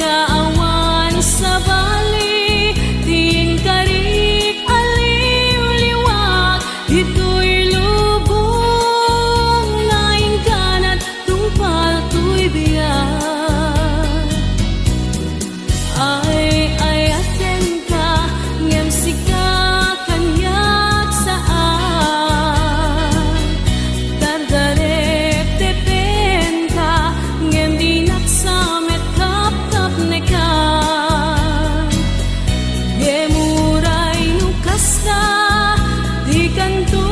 nagaawan sa bali, tiin karik aliw liwag, ito'y lubong laing kanat tungpal to'y biyak. Ay aten ka ngem sika kanyak saan, dardarep tepen ka ngem dinak samet kap kap nekan. Gemuray nukas na di kanto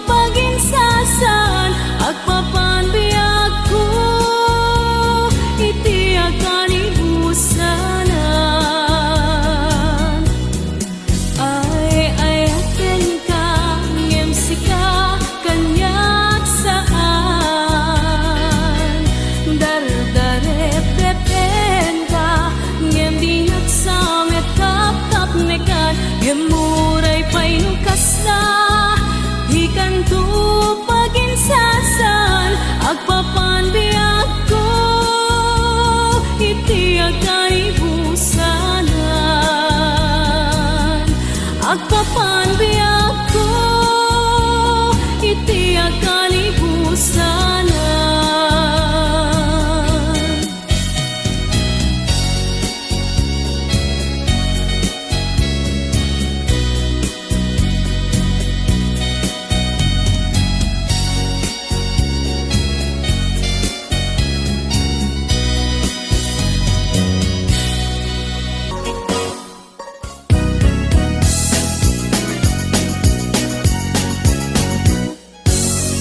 paginsasan, agpapan biag ko iti akan ibusanan. Ay aten ka ngem sika kanyak saan, dardarep tepen ka ngem dinak samet kap kap nekan. Gemuray pay nukas na di kanto paginsasan, agpapan biag ko iti akan ibusanan. Agpapan biag ko iti akan ibusanan.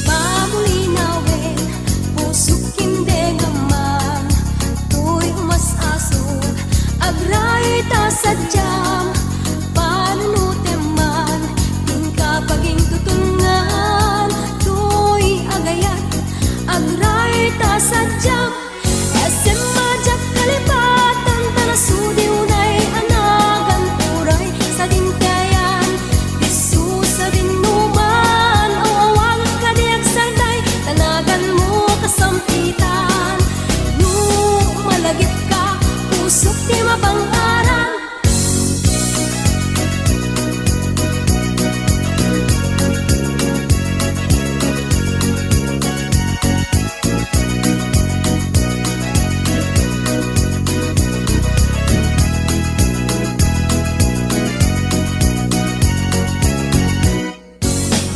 Pamulinawin, pusok hindi naman, tuy umas-aso, agray ta sadyang, panunuteman, din kapaging tutungan, tuy agayat, agray ta sadyang, SM Majak kalipatan, tanasudi unay anagan, uray sa dintayan, isu sa dinuman, awang kadiag sanday, tanagan mo kasampitan, no malagip ka, pusok di mapang-aran.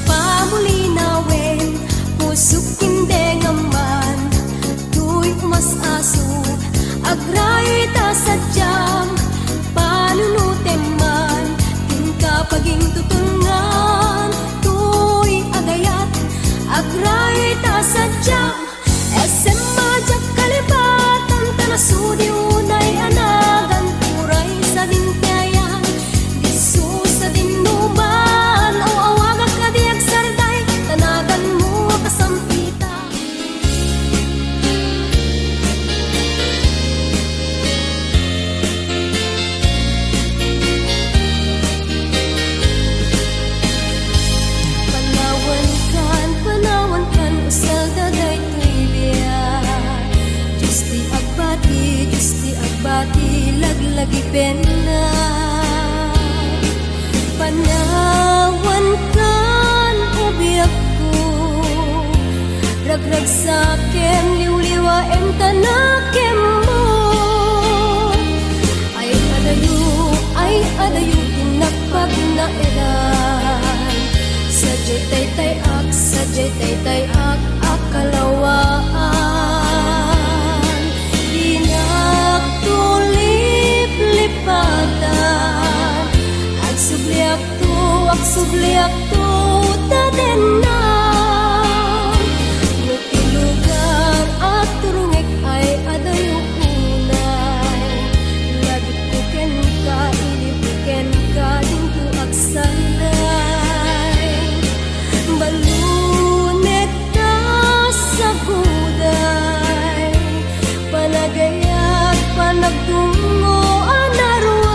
Pamulinawin, pusok hindi naman, tuy umas-aso, agray ta sadyang, panunuteman, din kapaging tutungan, tuy agayat, agray ta sadyang, SM Majak kalipatan, tanasudi unay anagan, uray sa dintayan, disu sa dinuman, o awagak kadiag sarday, tanagan mo kasampitan. Panawan kan, usal daday tuy biyak, Diyos ti agbati, laglagi pena. Panawan kan, ubiyak ko, ragrag sakem, liwliwaem tanakem mo. Ay adayo, tinakpag na eran, sadyay taytay ak, akalawaan, dinak tulip-lipatan, agsubliak to, tadenan, nguti lugar at turungek ay adayo unay, lagit kuken ka, ilipiken ka, dinto agsanay, balunet ka sa guday, panagayat, panagtungo, anarway.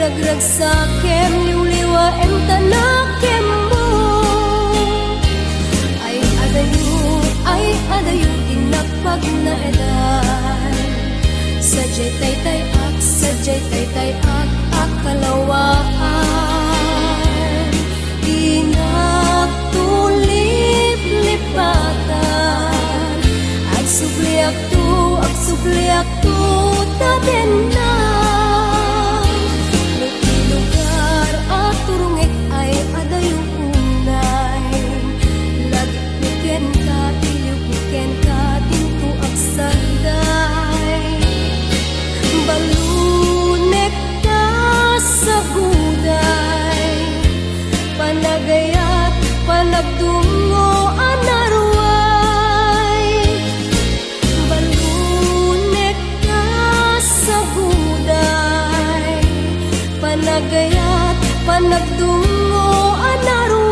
ragrag sa kem liwliwa en tanakem mo ay adayo inapag na edan Sadyay tay ak akalawaan Inagtulip lipatan Ag subliak tu taten na Lugar at turungit ay adayong unay Lagit buken ka, tiliw buken ka Tinto ak sanday Balunek ka sa guday Panagayat, panagdungo anarway Balunek ka sa guday Panagayat, panagdungo anarway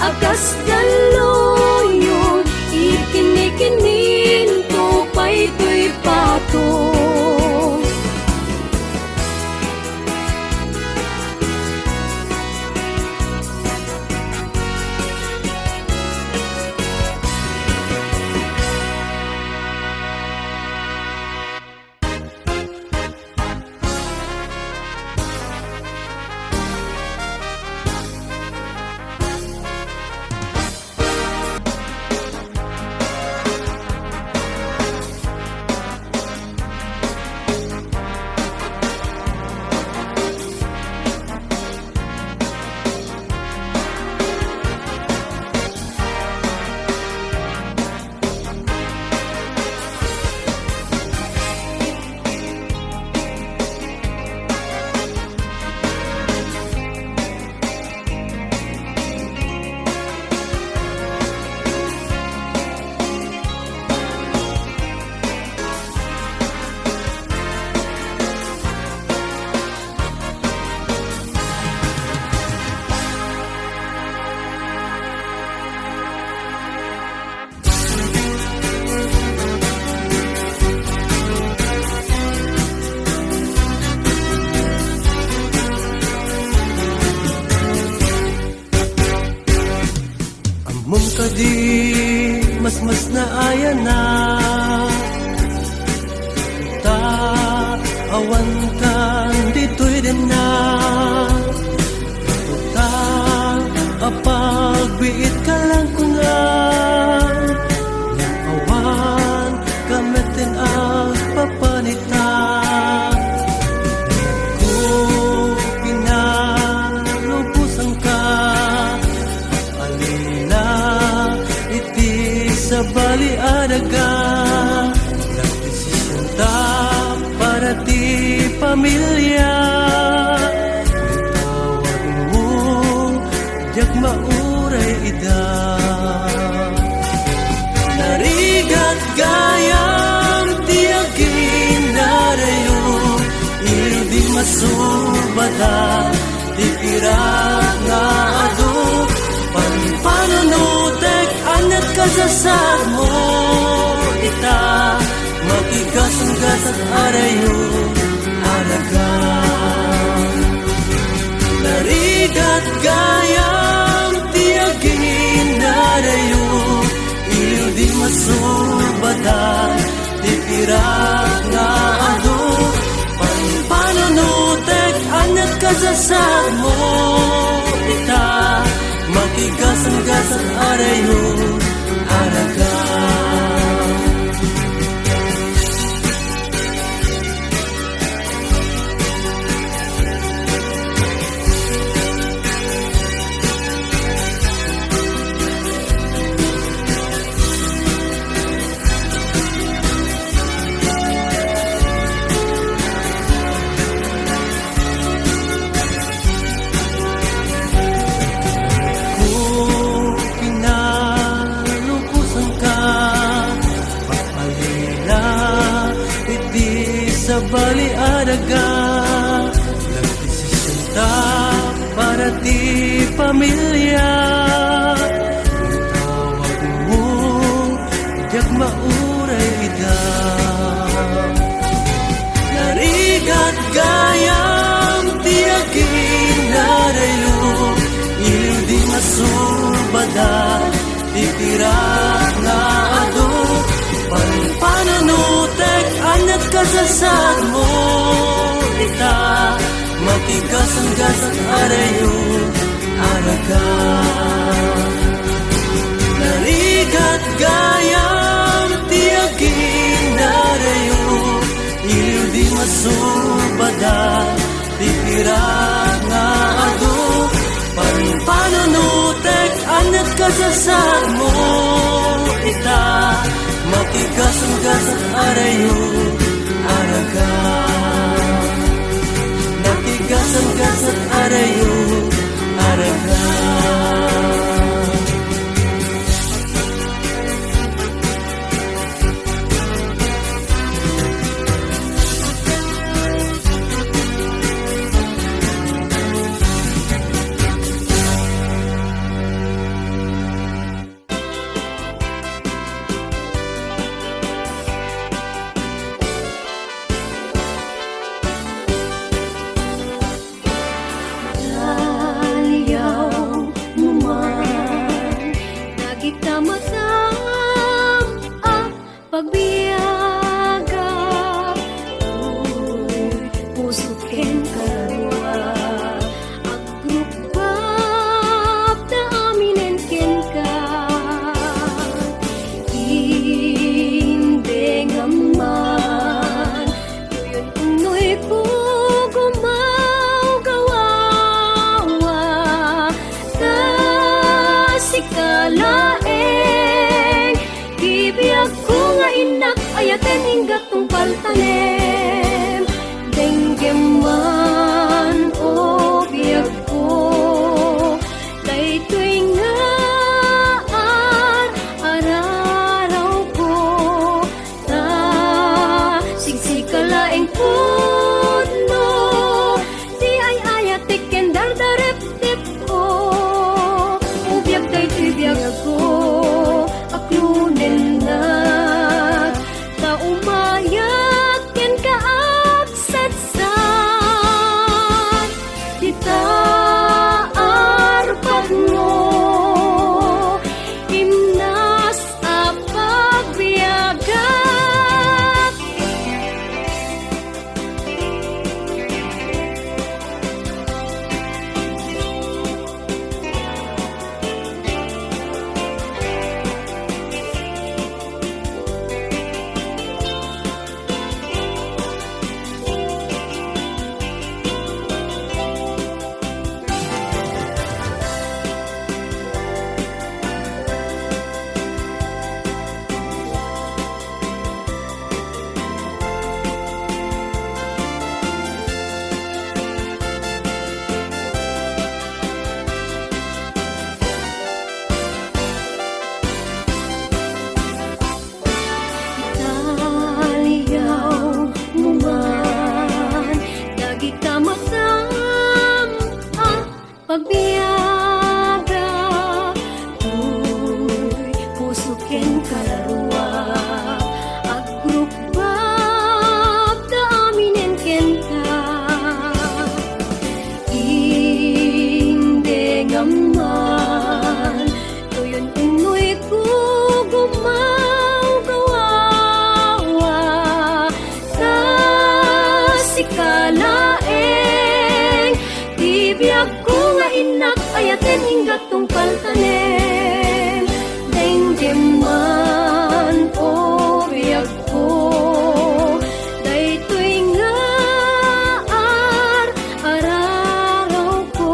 akas daluyon ikinikininto bato. Mong kadi mas na ayan na ta awan kan dito'y din na ta apagbiit ka lang kungan yang awan kamitin ang papanita kung pinalubusan ka sa bali adaga nagdesisyon ta para ti pamilya tawag mo jak mauray ida narigat gayam ti agin narayo hindi masubada ti pirat nga ado panpanunutek anat kasasad mo ita makigasang-gasat arayo alaga narigat gayam tiagin narayo iliw di masubada di pirat nga ado panpanunutek anat kasasad mo ita makigasang-gasat arayo alaga sa bali adaga nagdesisyon ta para ti pamilya tawag mo jak mauray ida narigat gayam ti agin narayo iliw di masubada ti pirat nga ado panpanunutek anat kasasad mo ita makigasang-gasang arayo alaga narigat gayam tiagin narayo iliw di masubada ti pirat nga ado panpanunutek anat kasasad mo ita makigasang-gasang arayo alaga makigasang-gasang arayo alaga ayaten hingga tungpal tanem. Denggem man o biyag ko, daytoy nga araraw ko, ta sigsikalaeng pudno, di ay ayatik ken dardarep-tip ko, ubiyag daytoy biyag ko, aklunen na, ta umayat ken kaagsatsat, di ta arpat mo, himnas a pagbiyagat. Aliyaw mo man, lagi ka masam pagbiyaga. Uy, puso ken kalarua, agrupag da aminen ken ka. Inde ngaman, tuyon unoy ko gumawa sa sikalaeng bibiyag ko nga inak ayaten hingga tungpal tanem. Denggem man o biyag ko, daytoy nga araraw ko,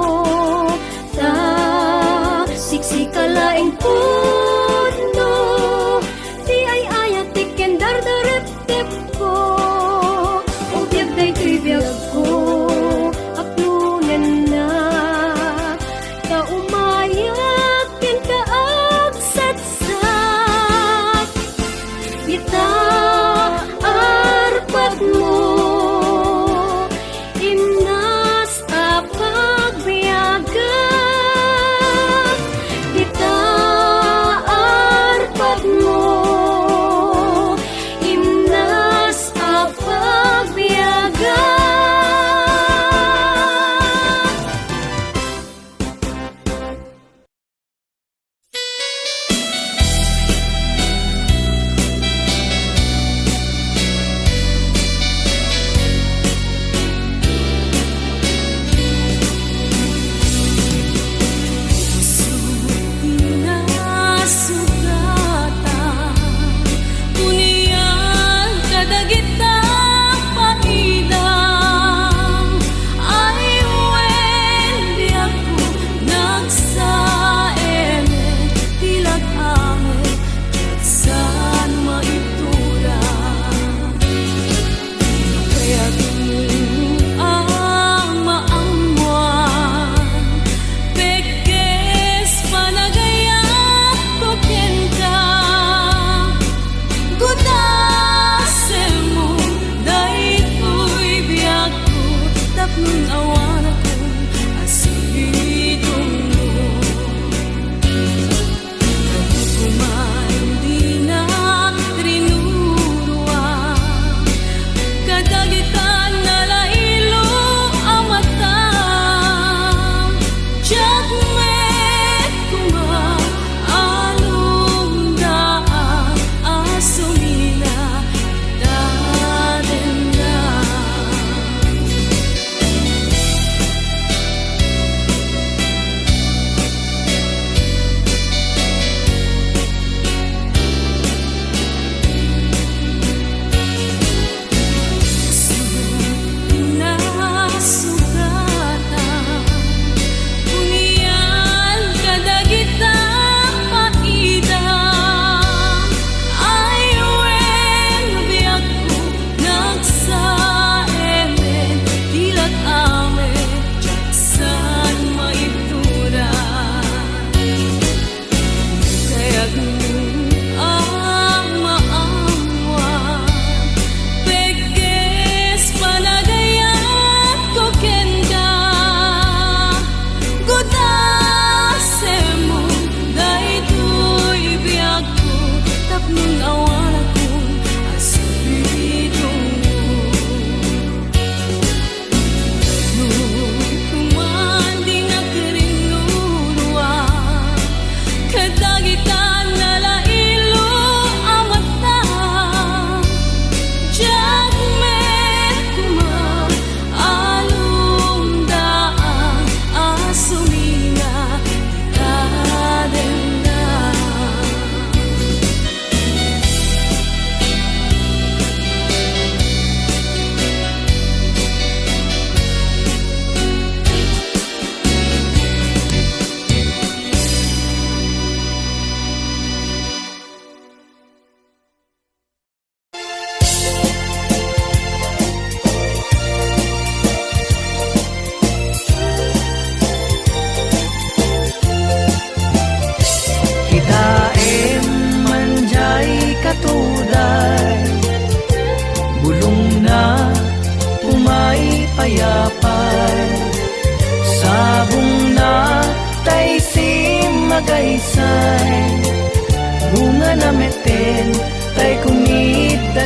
ta siksikalaeng pudno, di ay ayatik ken dardarep-tip ko, ubiyag daytoy biyag ko, aklunen na, ta umayat ken kaagsatsat, di ta arpat mo, himnas a pagbiyagat. Di ta arpat mo, himnas a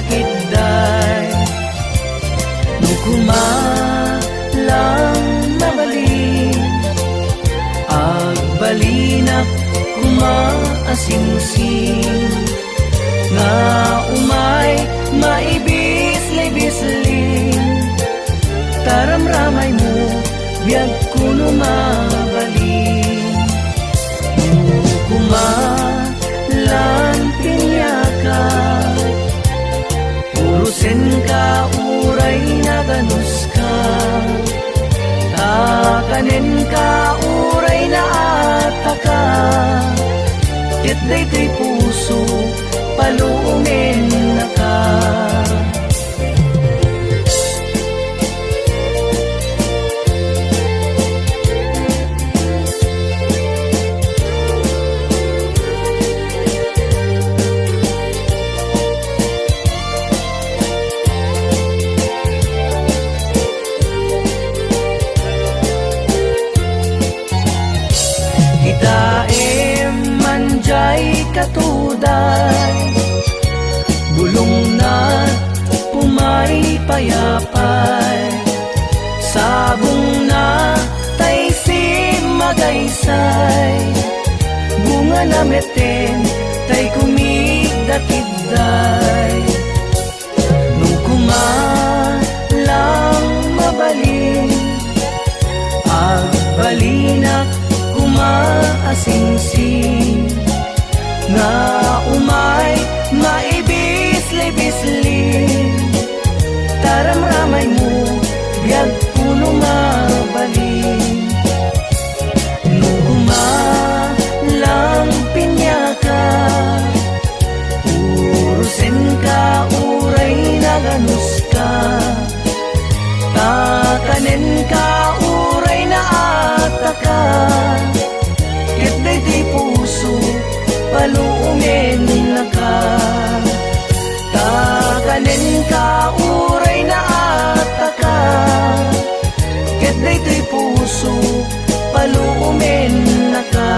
dakitday. Nukuma lang mabalin, agbalinak kumaasingsin, nga umay maibis-libisling, taramramay mo biyag kuno mabalin. Nukuma lan pinyaka, urusin ka uray na ganus ka, takanin ka uray na ataka, ket daytoy puso paluongin na ka. Kitaem manjay katuday, bulong na pumay payapay, sabong na tay si magaysay, bunga na meten tay kumigdakidday. Nung kumalang mabalin, agbalinak kumaasingsin, nga umay maibis-libisling, taramramay mo biyag puno mabalin. Nung kumalang pinyaka, urusin ka uray na ganus ka, takanin ka uray na ataka, ket daytoy puso paluongin na ka. Takanin ka uray na ataka, ket daytoy puso paluongin na ka.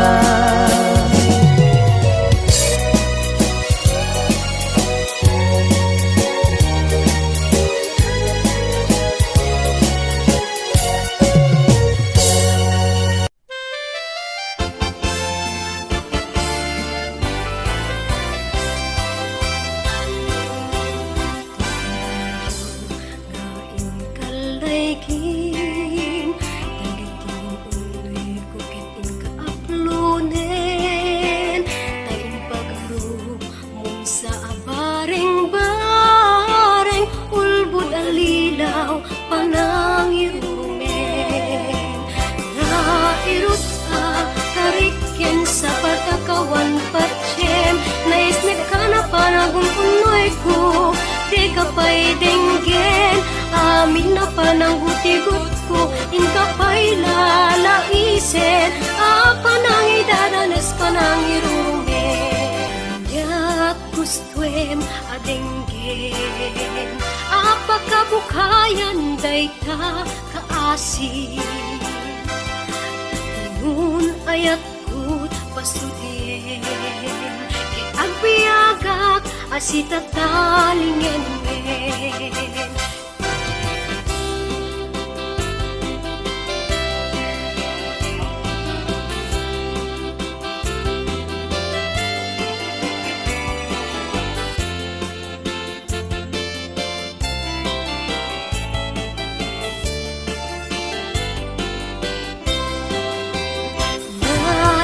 Kapay denggen, amin na panangguti-gut ko, inkapay lalaisen, panang idadanas panang irumen. Yak gustuem adenggen, apakabukayan dayta kaasi, nun ayat gut pasudien, kay agbiagak asita talingen men.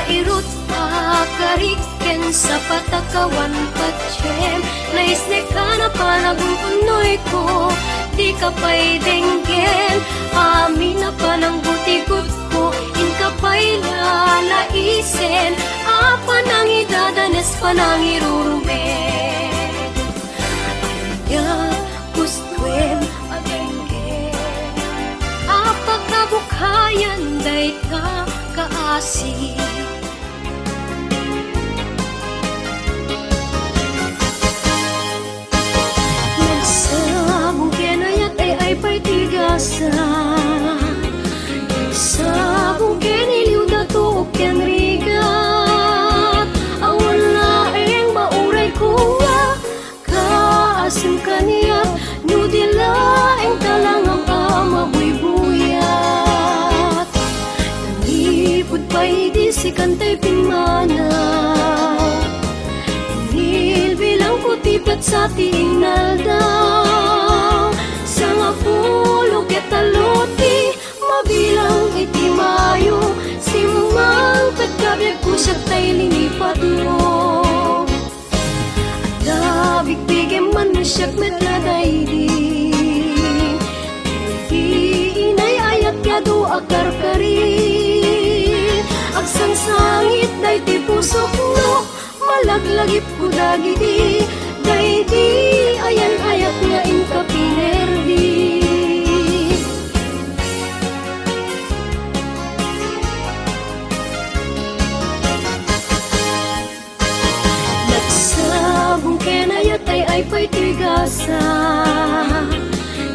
Nairut kariken sa patakawan patsyem, naisnek ka na panagumpunoy ko, di ka pa'y denggen, amin na panangguti-gut ko, inkapay lalaisen, panang idadanes panang irurumen. Anya gustuem adenggen, apakabukayan day ka kaasi. Pa'y tigasan, sabong keniliw dato ken rigat, awan laeng mauray kuwa, kaasim ka sa tinaldaw. Sa nga pulo ketaluti, mabilang iti mayo, simang pagkabiyag ko siya tay linipat mo. At bigyan man mo siya metladay di, inay ayat kado akarkari. Agsang sangit day ti pusok no, malaglagip ko dagiti, day di ayan ayat nga inka pinerdi. Nagsabong kenayat ay pa'y tigasa,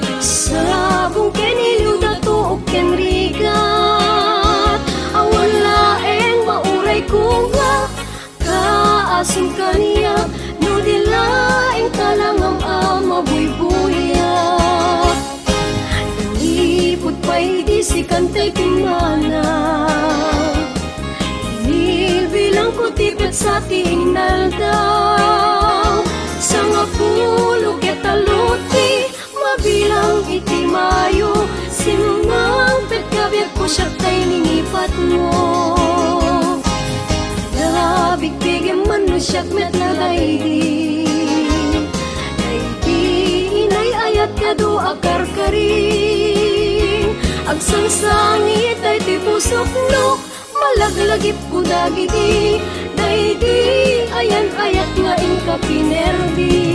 nagsabong keniliw dato o kenrigat. Awan laeng mauray ko nga, kaasim kaniya, no dilaeng kalangam mabuybuya. Nalipod pa'y di si kantay pimana, inibilang ko tipid sa tinaldaw. Sa nga pulo ketaluti, mabilang iti mayo, simang petkabiyag ko siya tay linipat mo. Bigyan man mo siya metladay di, day di inay ayat kado akarkari. Agsang sangit ay ti pusok no, malaglagip ko dagiti, day di ayan ayat nga inka pinerdi.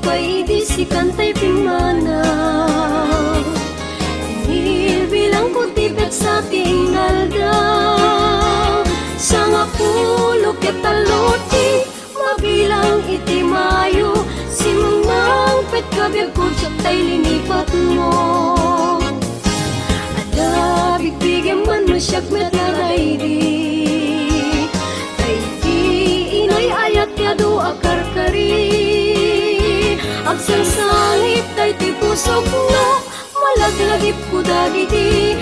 Pwede si kantay pimana, inibilang ko tipid sa tinaldaw. Sa nga pulo ketaluti, mabilang iti mayo, simang petkabiyag ko siya tay linipat mo. Ada bigyan man mo siya metladay di, tay di inay ayat kado akarkari. Agsang sangit day ti pusok no, malaglagip ko dagiti,